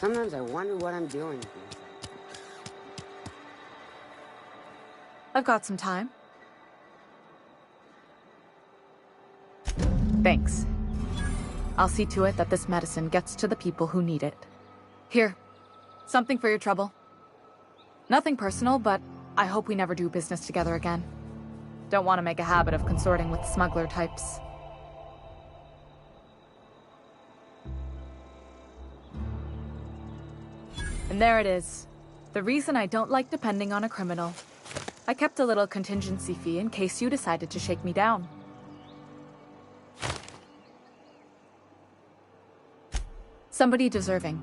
Sometimes I wonder what I'm doing. I've got some time. Thanks. I'll see to it that this medicine gets to the people who need it. Here, something for your trouble. Nothing personal, but I hope we never do business together again. Don't want to make a habit of consorting with smuggler types. And there it is. The reason I don't like depending on a criminal. I kept a little contingency fee in case you decided to shake me down. Somebody deserving.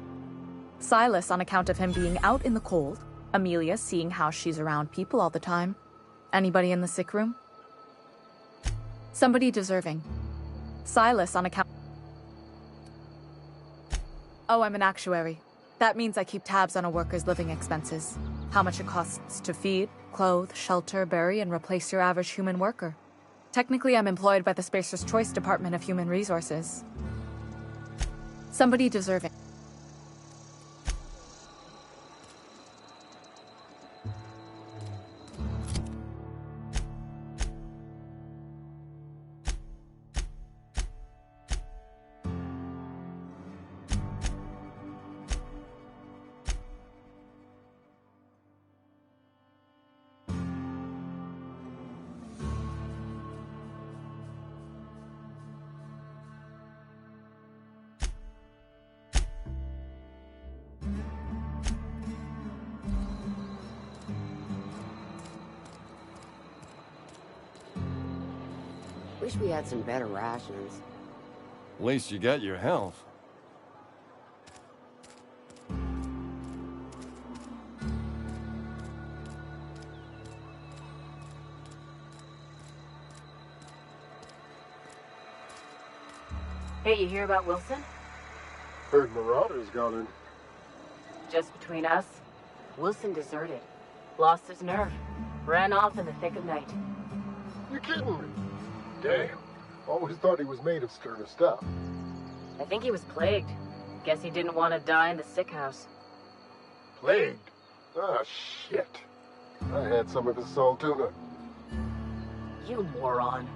Silas on account of him being out in the cold. Amelia seeing how she's around people all the time. Anybody in the sick room? Somebody deserving. Silas on account... Oh, I'm an actuary. That means I keep tabs on a worker's living expenses. How much it costs to feed, clothe, shelter, bury, and replace your average human worker. Technically, I'm employed by the Spacer's Choice Department of Human Resources. Somebody deserving. Wish we had some better rations. At least you got your health. Hey, you hear about Wilson? Heard Marauders got in. Just between us, Wilson deserted. Lost his nerve. Ran off in the thick of night. You kidding me? Damn. Always thought he was made of sterner stuff. I think he was plagued. Guess he didn't want to die in the sick house. Plagued? Ah, shit. I had some of his salt tuna. You moron.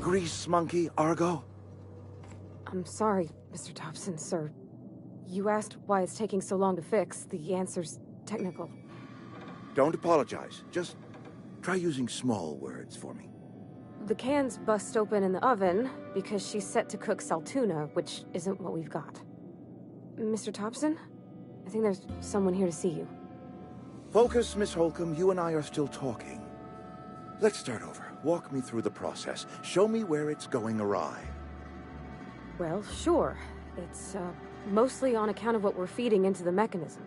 Grease monkey, Argo? I'm sorry, Mr. Thompson, sir. You asked why it's taking so long to fix. The answer's technical. Don't apologize. Just try using small words for me. The cans bust open in the oven because she's set to cook saltuna, which isn't what we've got. Mr. Thompson? I think there's someone here to see you. Focus, Miss Holcomb. You and I are still talking. Let's start over. Walk me through the process. Show me where it's going awry. Well, sure. It's, mostly on account of what we're feeding into the mechanism.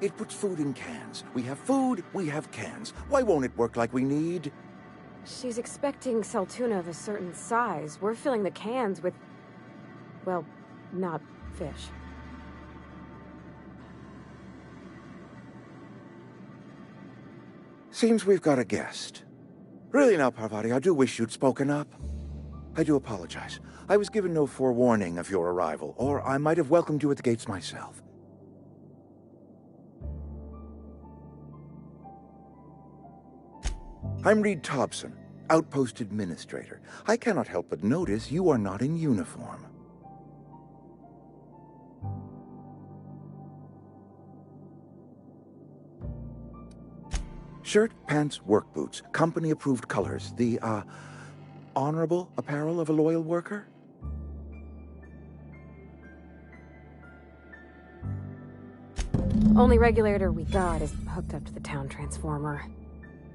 It puts food in cans. We have food, we have cans. Why won't it work like we need? She's expecting saltuna of a certain size. We're filling the cans with... well, not fish. Seems we've got a guest. Really now, Parvati, I do wish you'd spoken up. I do apologize. I was given no forewarning of your arrival, or I might have welcomed you at the gates myself. I'm Reed Thompson, Outpost Administrator. I cannot help but notice you are not in uniform. Shirt, pants, work boots, company-approved colors. The, honorable apparel of a loyal worker? Only regulator we got is hooked up to the town transformer.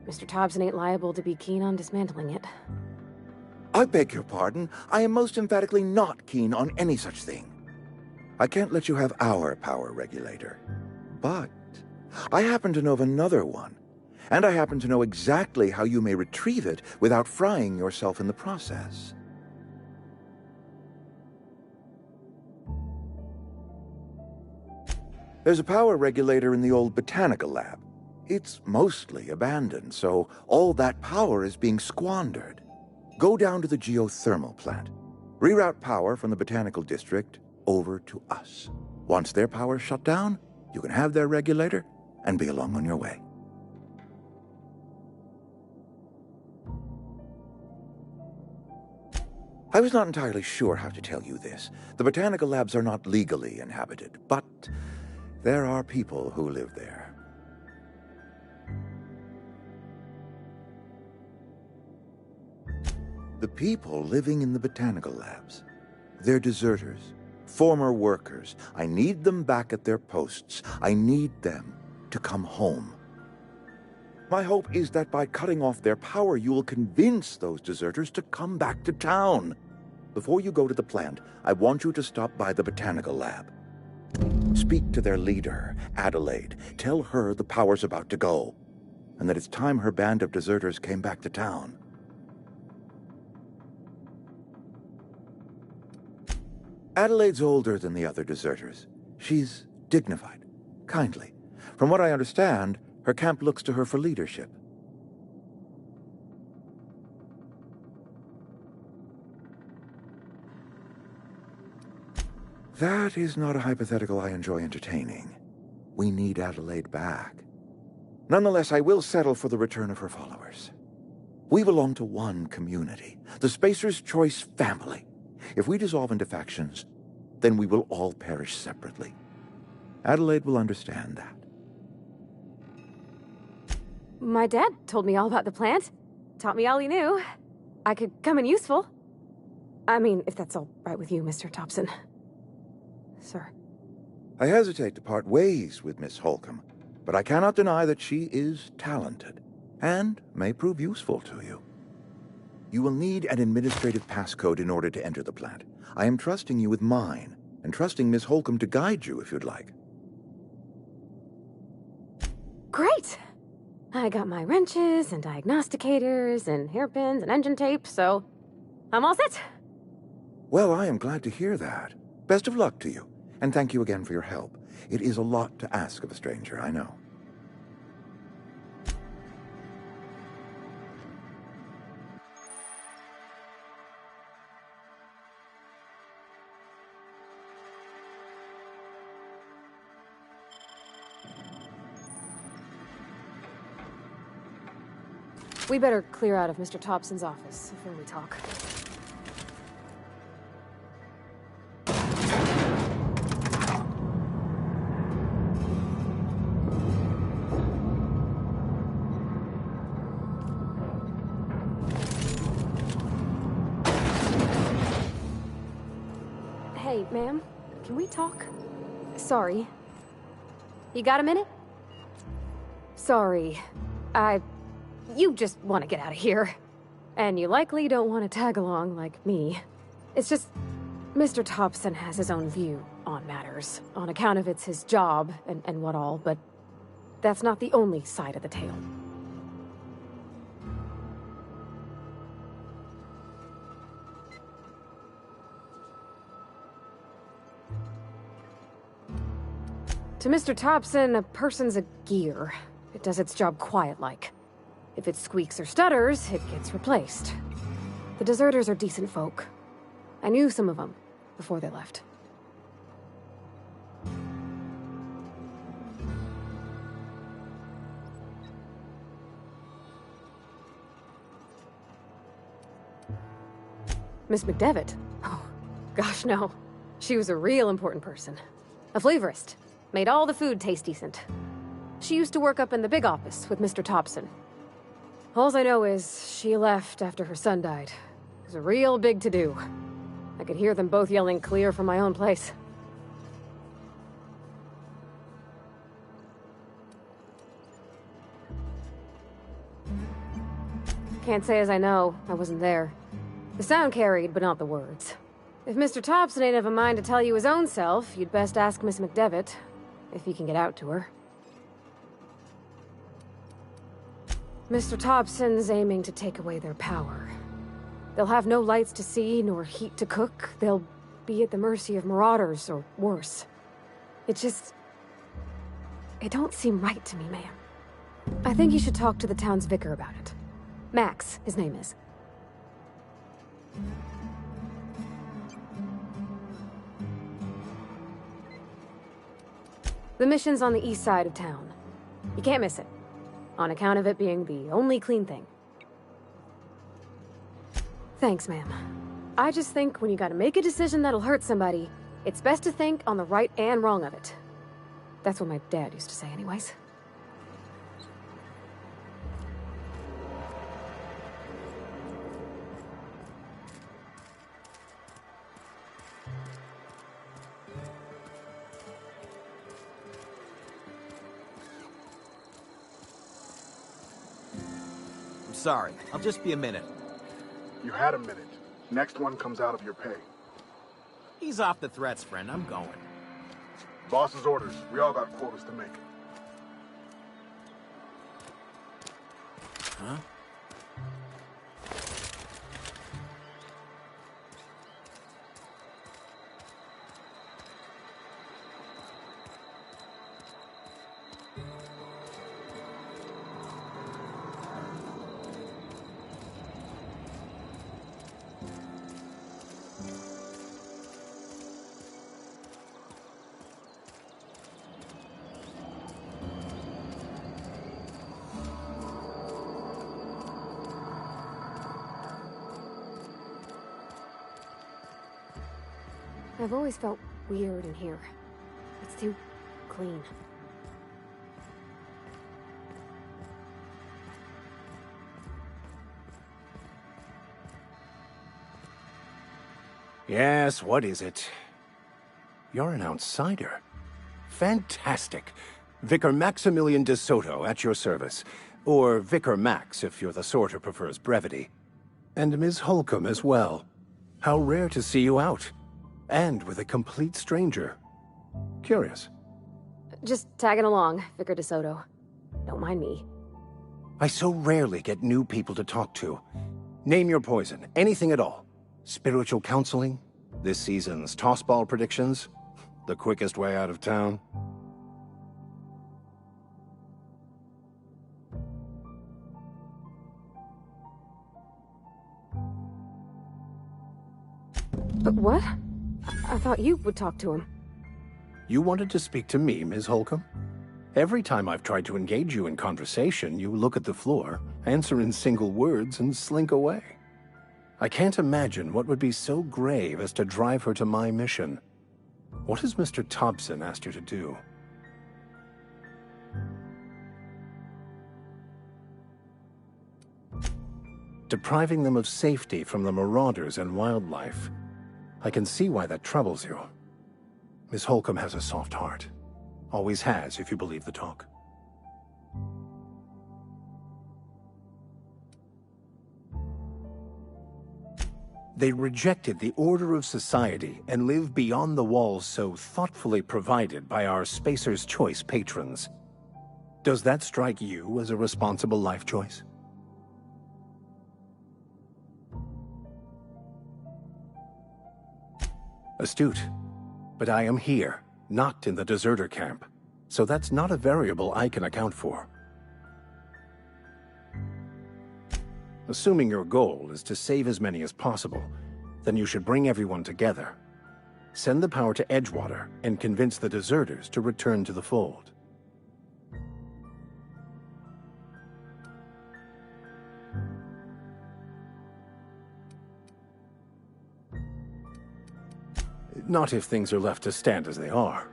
Mr. Thompson ain't liable to be keen on dismantling it. I beg your pardon. I am most emphatically not keen on any such thing. I can't let you have our power regulator. But I happen to know of another one. And I happen to know exactly how you may retrieve it without frying yourself in the process. There's a power regulator in the old botanical lab. It's mostly abandoned, so all that power is being squandered. Go down to the geothermal plant. Reroute power from the botanical district over to us. Once their power's shut down, you can have their regulator and be along on your way. I was not entirely sure how to tell you this. The botanical labs are not legally inhabited, but there are people who live there. The people living in the botanical labs. They're deserters, former workers. I need them back at their posts. I need them to come home. My hope is that by cutting off their power, you will convince those deserters to come back to town. Before you go to the plant, I want you to stop by the botanical lab. Speak to their leader, Adelaide. Tell her the power's about to go, and that it's time her band of deserters came back to town. Adelaide's older than the other deserters. She's dignified, kindly. From what I understand, her camp looks to her for leadership. That is not a hypothetical I enjoy entertaining. We need Adelaide back. Nonetheless, I will settle for the return of her followers. We belong to one community, the Spacer's Choice family. If we dissolve into factions, then we will all perish separately. Adelaide will understand that. My dad told me all about the plant. Taught me all he knew. I could come in useful. I mean, if that's all right with you, Mr. Thompson. Sir. I hesitate to part ways with Miss Holcomb, but I cannot deny that she is talented, and may prove useful to you. You will need an administrative passcode in order to enter the plant. I am trusting you with mine, and trusting Miss Holcomb to guide you if you'd like. Great! I got my wrenches and diagnosticators and hairpins and engine tape, so I'm all set. Well, I am glad to hear that. Best of luck to you, and thank you again for your help. It is a lot to ask of a stranger, I know. We better clear out of Mr. Thompson's office before we talk. Hey, ma'am, can we talk? Sorry. You got a minute? Sorry. You just want to get out of here. And you likely don't want to tag along like me. It's just, Mr. Thompson has his own view on matters, on account of it's his job and what all, but that's not the only side of the tale. To Mr. Thompson, a person's a gear. It does its job quiet-like. If it squeaks or stutters, it gets replaced. The deserters are decent folk. I knew some of them before they left. Miss McDevitt? Oh, gosh, no. She was a real important person. A flavorist. Made all the food taste decent. She used to work up in the big office with Mr. Thompson. All I know is she left after her son died. It was a real big to-do. I could hear them both yelling clear from my own place. Can't say as I know. I wasn't there. The sound carried, but not the words. If Mr. Thompson ain't of a mind to tell you his own self, you'd best ask Miss McDevitt, if he can get out to her. Mr. Thompson's aiming to take away their power. They'll have no lights to see, nor heat to cook. They'll be at the mercy of marauders, or worse. It don't seem right to me, ma'am. I think you should talk to the town's vicar about it. Max, his name is. The mission's on the east side of town. You can't miss it, on account of it being the only clean thing. Thanks, ma'am. I just think when you gotta make a decision that'll hurt somebody, it's best to think on the right and wrong of it. That's what my dad used to say anyways. I'm sorry. I'll just be a minute. You had a minute. Next one comes out of your pay. Ease off the threats, friend. I'm going. Boss's orders. We all got quotas to make. Huh? I've always felt weird in here. It's too clean. Yes, what is it? You're an outsider. Fantastic. Vicar Maximilian de Soto, at your service. Or Vicar Max, if you're the sort who prefers brevity. And Ms. Holcomb as well. How rare to see you out. And with a complete stranger. Curious. Just tagging along, Vicar de Soto. Don't mind me. I so rarely get new people to talk to. Name your poison, anything at all. Spiritual counseling? This season's tossball predictions? The quickest way out of town? But what? I thought you would talk to him. You wanted to speak to me, Ms. Holcomb? Every time I've tried to engage you in conversation, you look at the floor, answer in single words, and slink away. I can't imagine what would be so grave as to drive her to my mission. What has Mr. Thompson asked you to do? Depriving them of safety from the marauders and wildlife. I can see why that troubles you. Miss Holcomb has a soft heart. Always has, if you believe the talk. They rejected the order of society and live beyond the walls so thoughtfully provided by our Spacer's Choice patrons. Does that strike you as a responsible life choice? Astute. But I am here, not in the deserter camp, so that's not a variable I can account for. Assuming your goal is to save as many as possible, then you should bring everyone together. Send the power to Edgewater and convince the deserters to return to the fold. Not if things are left to stand as they are.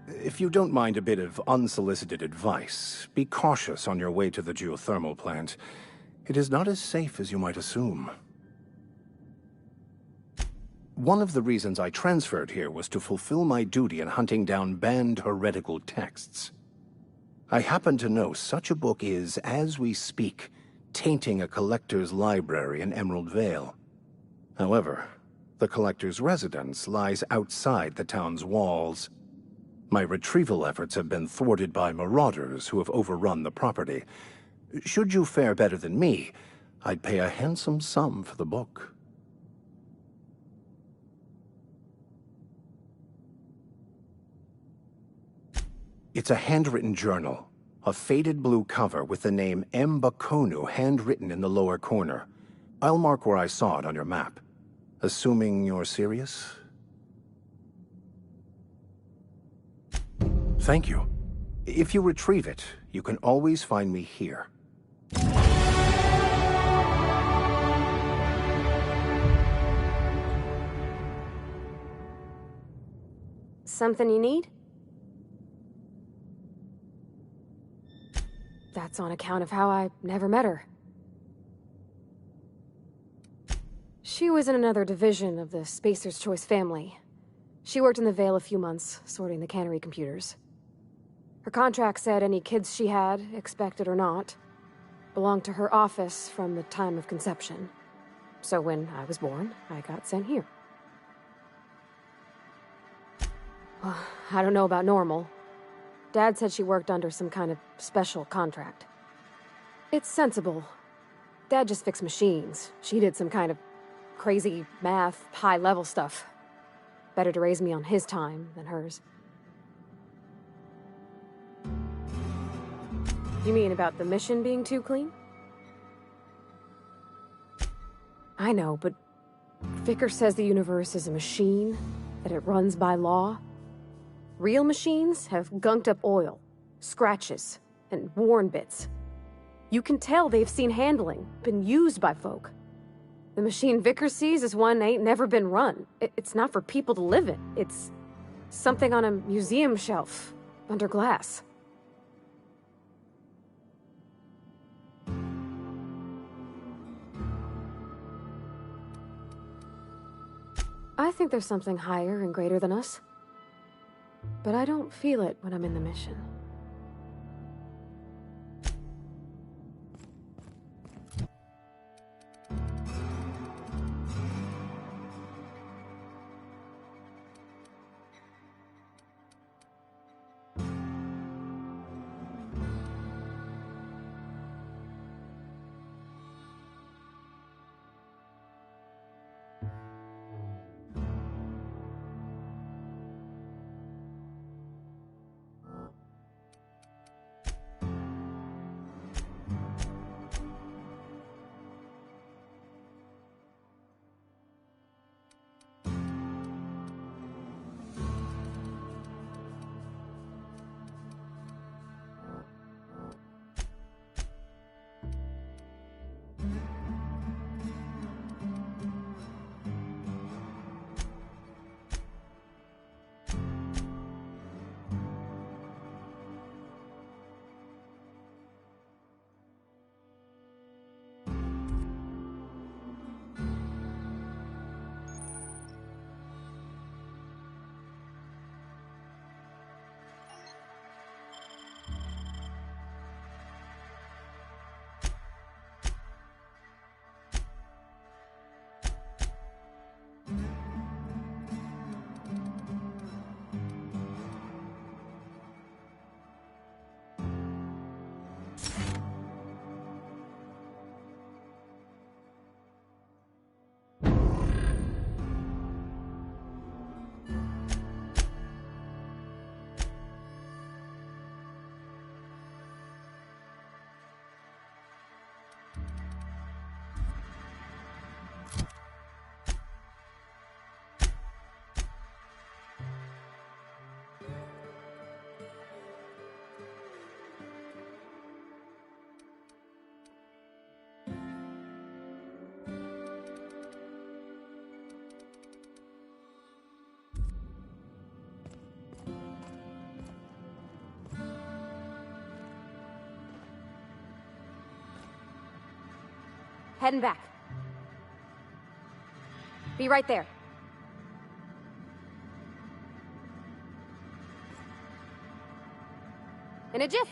If you don't mind a bit of unsolicited advice, be cautious on your way to the geothermal plant. It is not as safe as you might assume. One of the reasons I transferred here was to fulfill my duty in hunting down banned heretical texts. I happen to know such a book is, as we speak, tainting a collector's library in Emerald Vale. However, the collector's residence lies outside the town's walls. My retrieval efforts have been thwarted by marauders who have overrun the property. Should you fare better than me, I'd pay a handsome sum for the book. It's a handwritten journal. A faded blue cover with the name M. Bakonu handwritten in the lower corner. I'll mark where I saw it on your map. Assuming you're serious? Thank you. If you retrieve it, you can always find me here. Something you need? That's on account of how I never met her. She was in another division of the Spacer's Choice family. She worked in the Vale a few months, sorting the cannery computers. Her contract said any kids she had, expected or not, belonged to her office from the time of conception. So when I was born, I got sent here. Well, I don't know about normal. Dad said she worked under some kind of special contract. It's sensible. Dad just fixed machines. She did some kind of crazy math, high-level stuff. Better to raise me on his time than hers. You mean about the mission being too clean? I know, but Vicar says the universe is a machine, that it runs by law. Real machines have gunked up oil, scratches, and worn bits. You can tell they've seen handling, been used by folk. The machine Vicar sees is one ain't never been run. It's not for people to live in. It's something on a museum shelf, under glass. I think there's something higher and greater than us. But I don't feel it when I'm in the mission. Heading back. Be right there. In a jiff.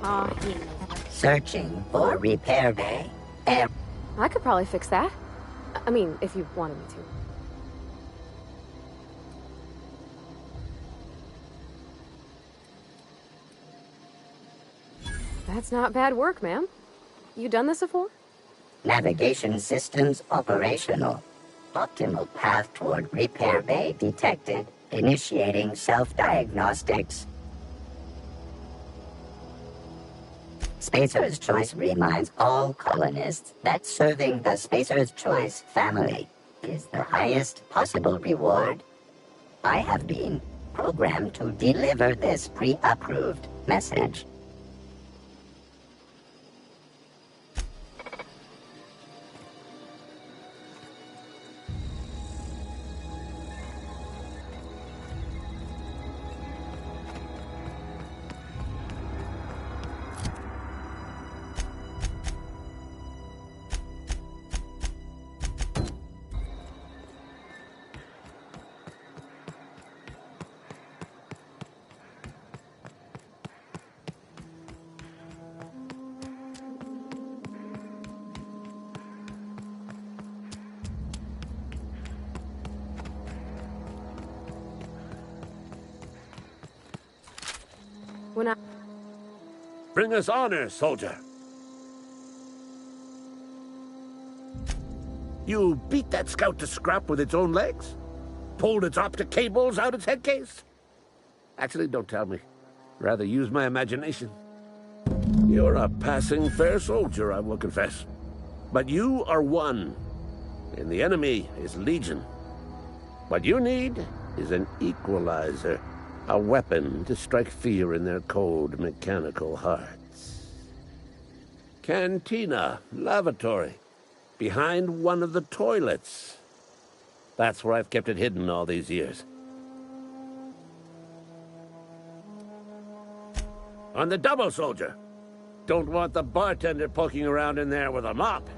laboratory. Searching for repair bay. I could probably fix that. I mean, if you wanted me to. That's not bad work, ma'am. You done this before? Navigation systems operational. Optimal path toward repair bay detected. Initiating self-diagnostics. Spacer's Choice reminds all colonists that serving the Spacer's Choice family is the highest possible reward. I have been programmed to deliver this pre-approved message. When I... Bring us honor, soldier. You beat that scout to scrap with its own legs? Pulled its optic cables out its head case? Actually, don't tell me. Rather use my imagination. You're a passing fair soldier, I will confess. But you are one, and the enemy is legion. What you need is an equalizer. A weapon to strike fear in their cold, mechanical hearts. Cantina, lavatory, behind one of the toilets. That's where I've kept it hidden all these years. On the double, soldier. Don't want the bartender poking around in there with a mop.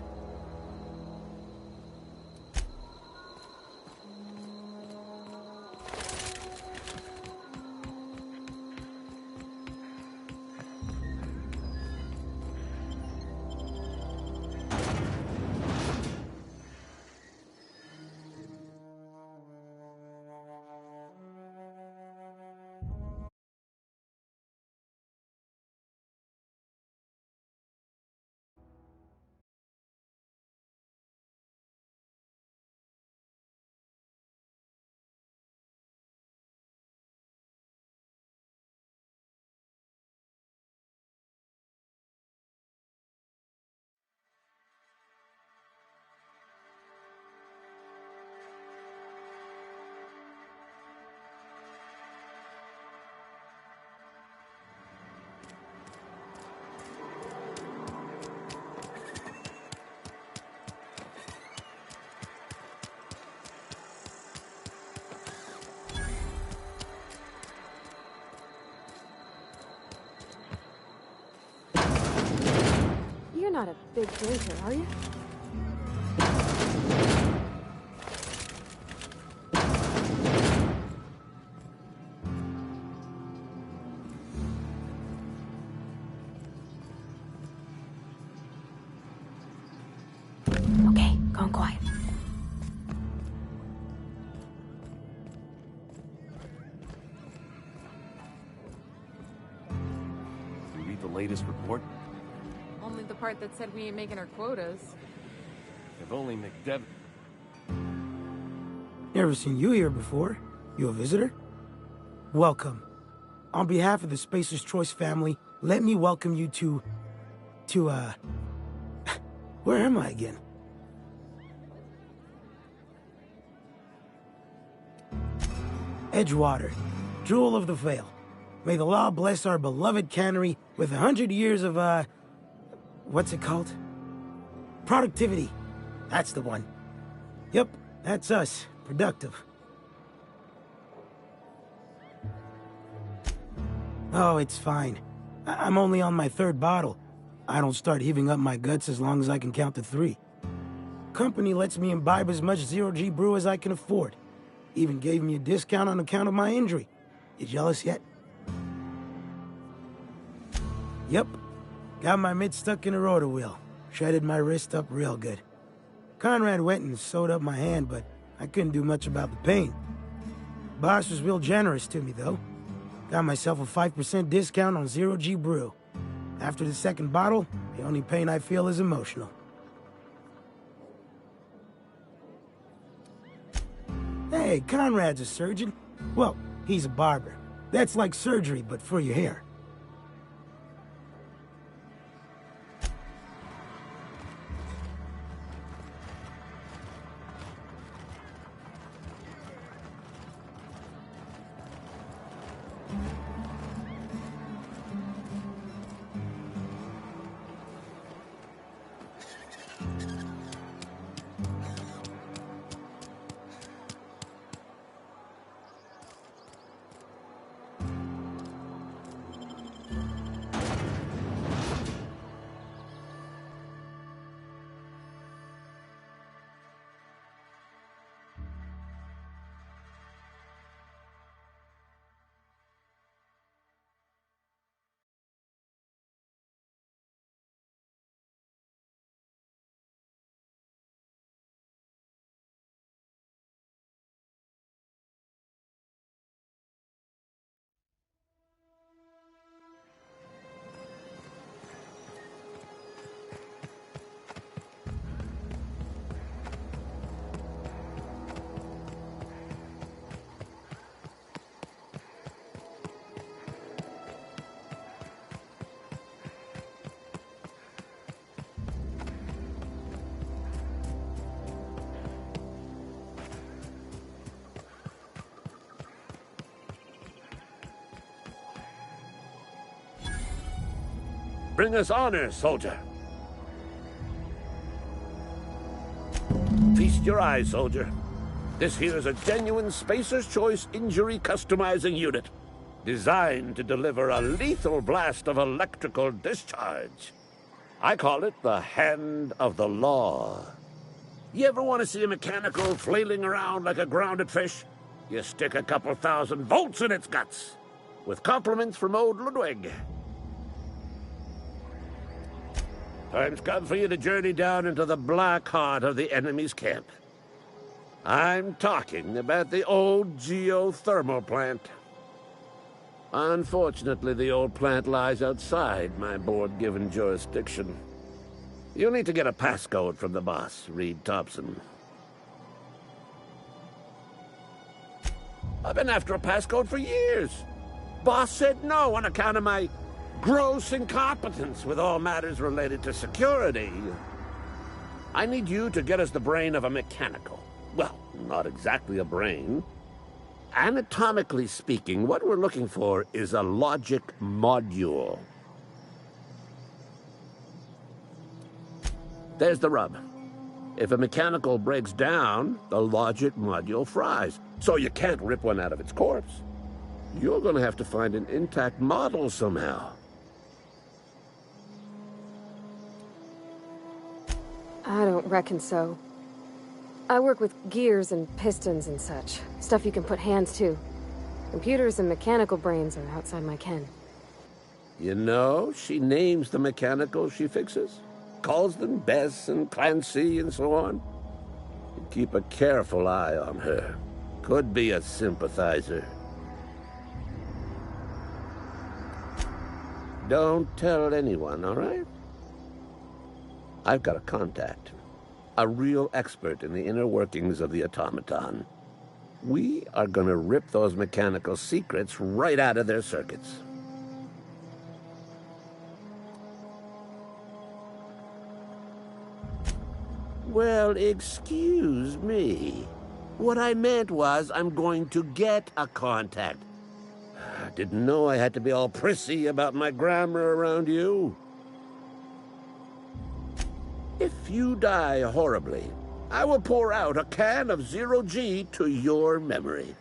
You're not a big drinker, are you? Okay, gone quiet. You read the latest report? Only the part that said we ain't making our quotas. If only McDevitt... Never seen you here before. You a visitor? Welcome. On behalf of the Spacer's Choice family, let me welcome you to, where am I again? Edgewater, Jewel of the Vale. May the law bless our beloved cannery with 100 years of, what's it called? Productivity. That's the one. Yep, that's us. Productive. Oh, it's fine. I'm only on my 3rd bottle. I don't start heaving up my guts as long as I can count to 3. Company lets me imbibe as much zero-G brew as I can afford. Even gave me a discount on account of my injury. You jealous yet? Yep. Got my mitt stuck in a rotor wheel. Shredded my wrist up real good. Conrad went and sewed up my hand, but I couldn't do much about the pain. Boss was real generous to me, though. Got myself a 5% discount on Zero G Brew. After the second bottle, the only pain I feel is emotional. Hey, Conrad's a surgeon. Well, he's a barber. That's like surgery, but for your hair. Bring us honor, soldier. Feast your eyes, soldier. This here is a genuine Spacer's Choice injury customizing unit, designed to deliver a lethal blast of electrical discharge. I call it the Hand of the Law. You ever want to see a mechanical flailing around like a grounded fish? You stick a couple thousand volts in its guts. With compliments from old Ludwig. Time's come for you to journey down into the black heart of the enemy's camp. I'm talking about the old geothermal plant. Unfortunately, the old plant lies outside my board-given jurisdiction. You'll need to get a passcode from the boss, Reed Thompson. I've been after a passcode for years. Boss said no on account of my gross incompetence with all matters related to security. I need you to get us the brain of a mechanical. Well, not exactly a brain. Anatomically speaking, what we're looking for is a logic module. There's the rub. If a mechanical breaks down, the logic module fries, so you can't rip one out of its corpse. You're going to have to find an intact model somehow. I don't reckon so. I work with gears and pistons and such. Stuff you can put hands to. Computers and mechanical brains are outside my ken. You know, she names the mechanicals she fixes. Calls them Bess and Clancy and so on. You keep a careful eye on her. Could be a sympathizer. Don't tell anyone, all right? I've got a contact. A real expert in the inner workings of the automaton. We are gonna rip those mechanical secrets right out of their circuits. Well, excuse me. What I meant was I'm going to get a contact. I didn't know I had to be all prissy about my grammar around you. If you die horribly, I will pour out a can of Zero G to your memory.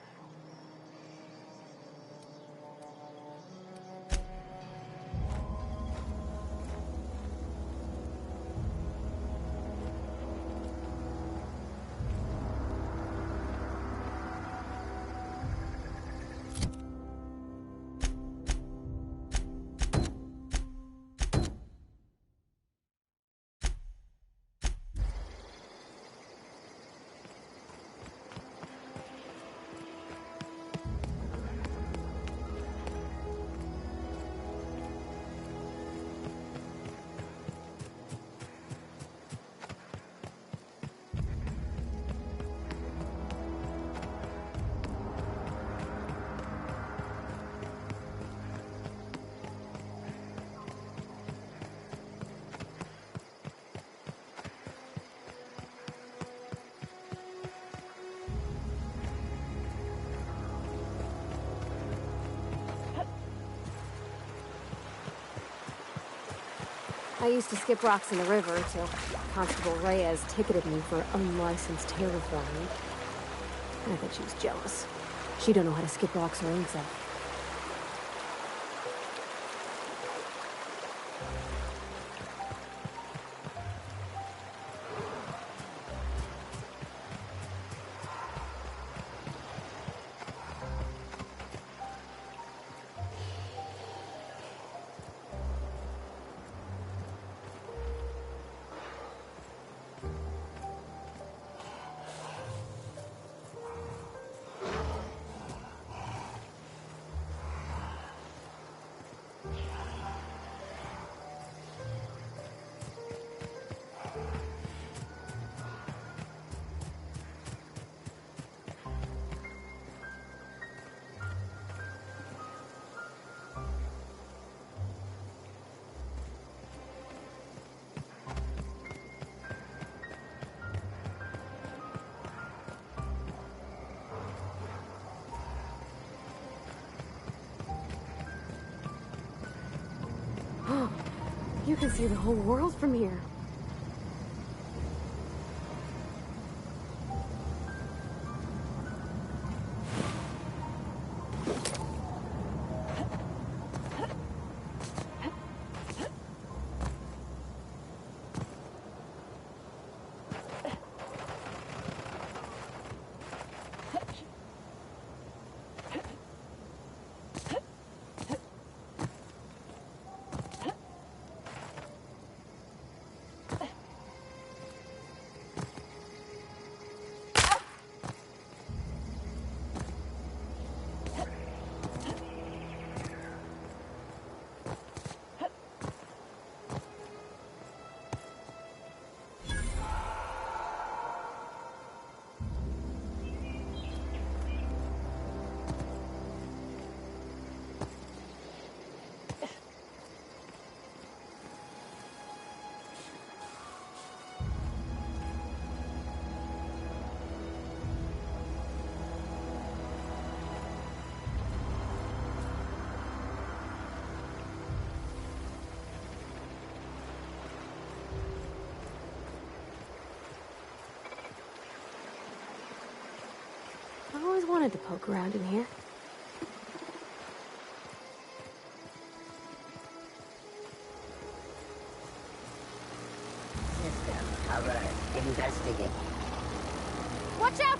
I used to skip rocks in the river till Constable Reyes ticketed me for unlicensed terraforming. I bet she was jealous. She don't know how to skip rocks her own self. You can see the whole world from here. I always wanted to poke around in here. System cover. Investigate. Watch out!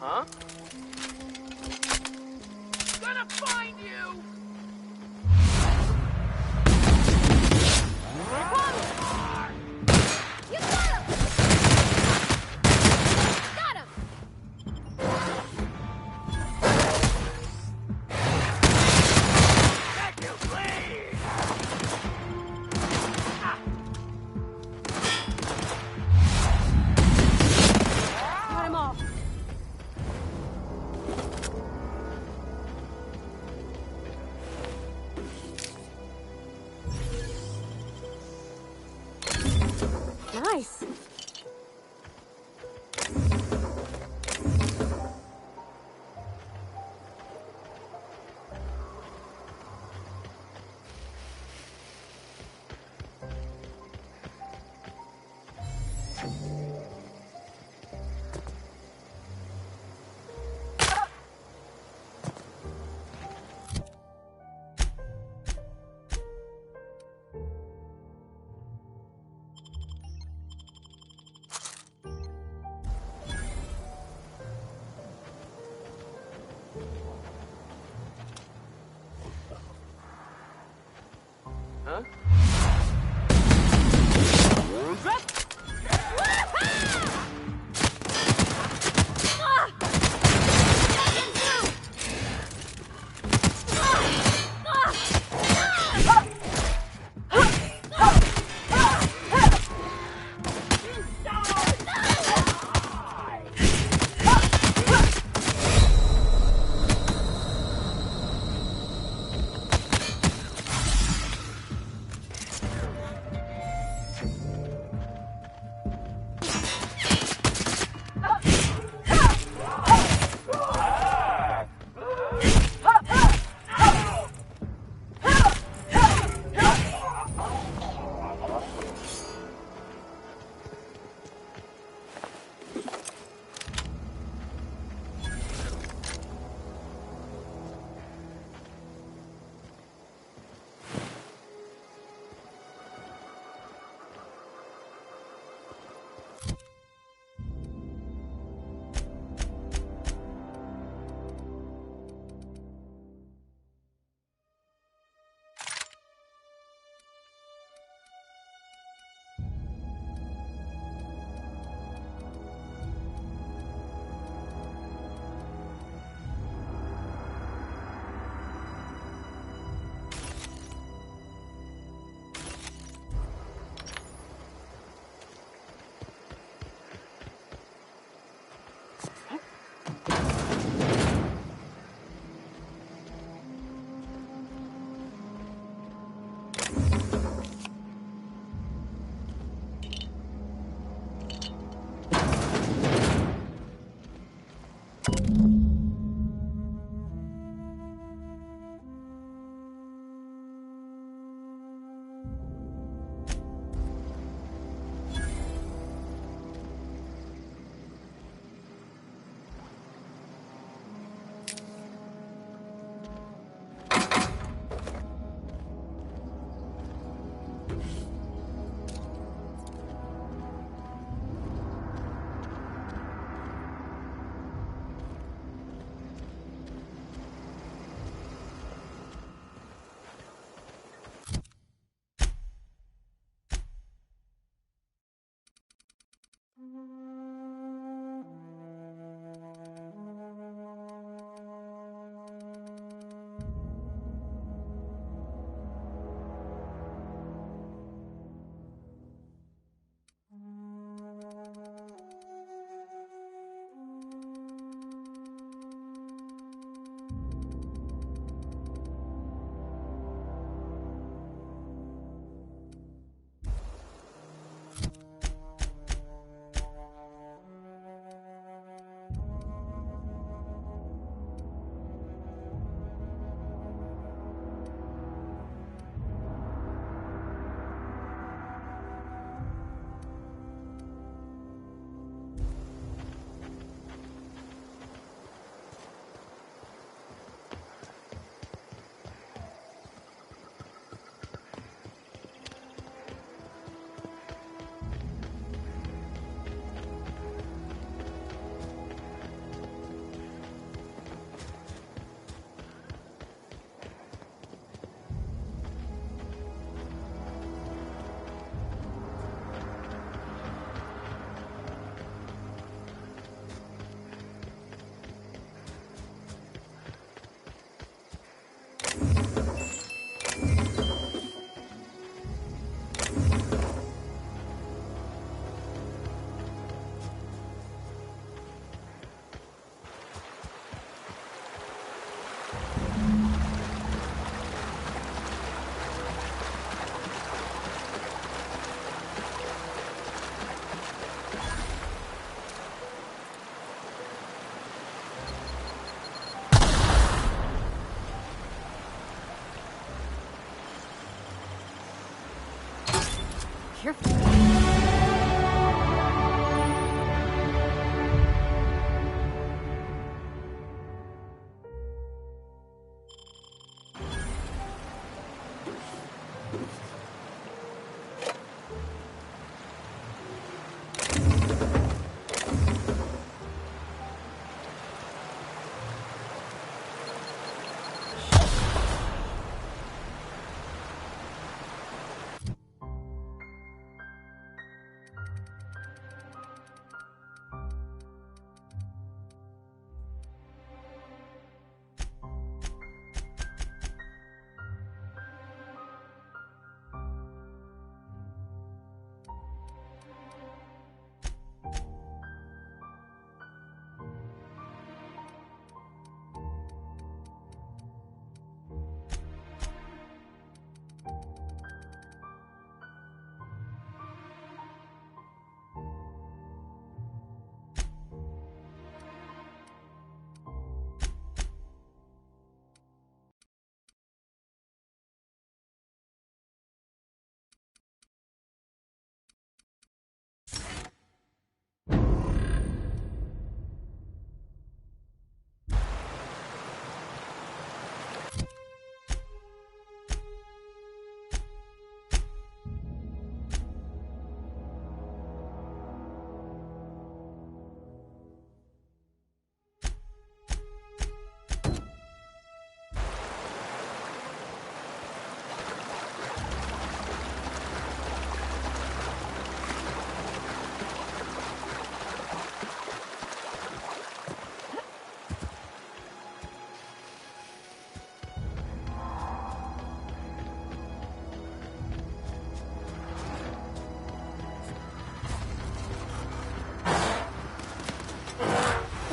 Huh? Gonna find you! You got him! Got him! Thank you, please! Got him off. Nice. careful.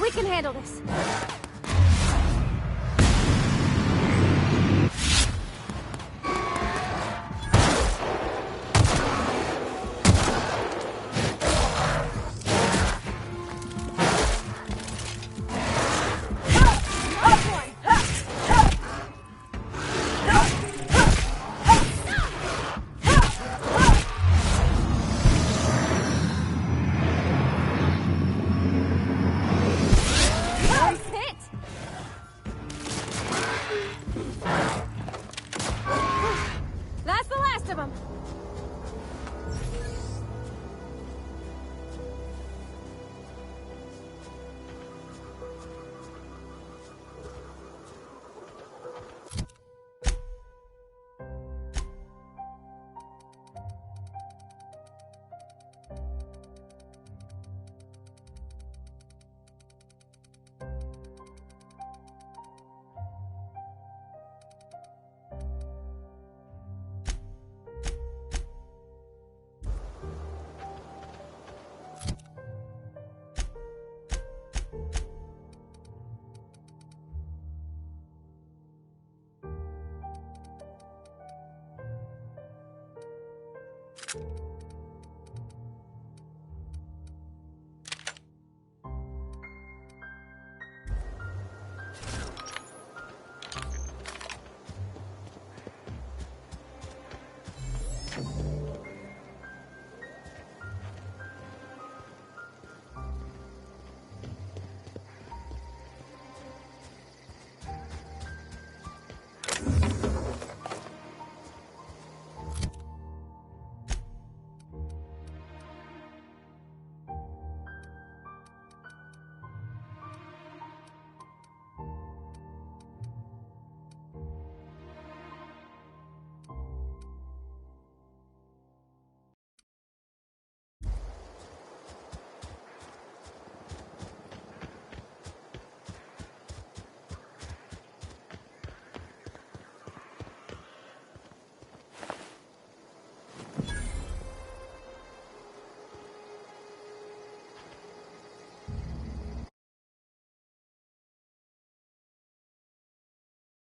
We can handle this.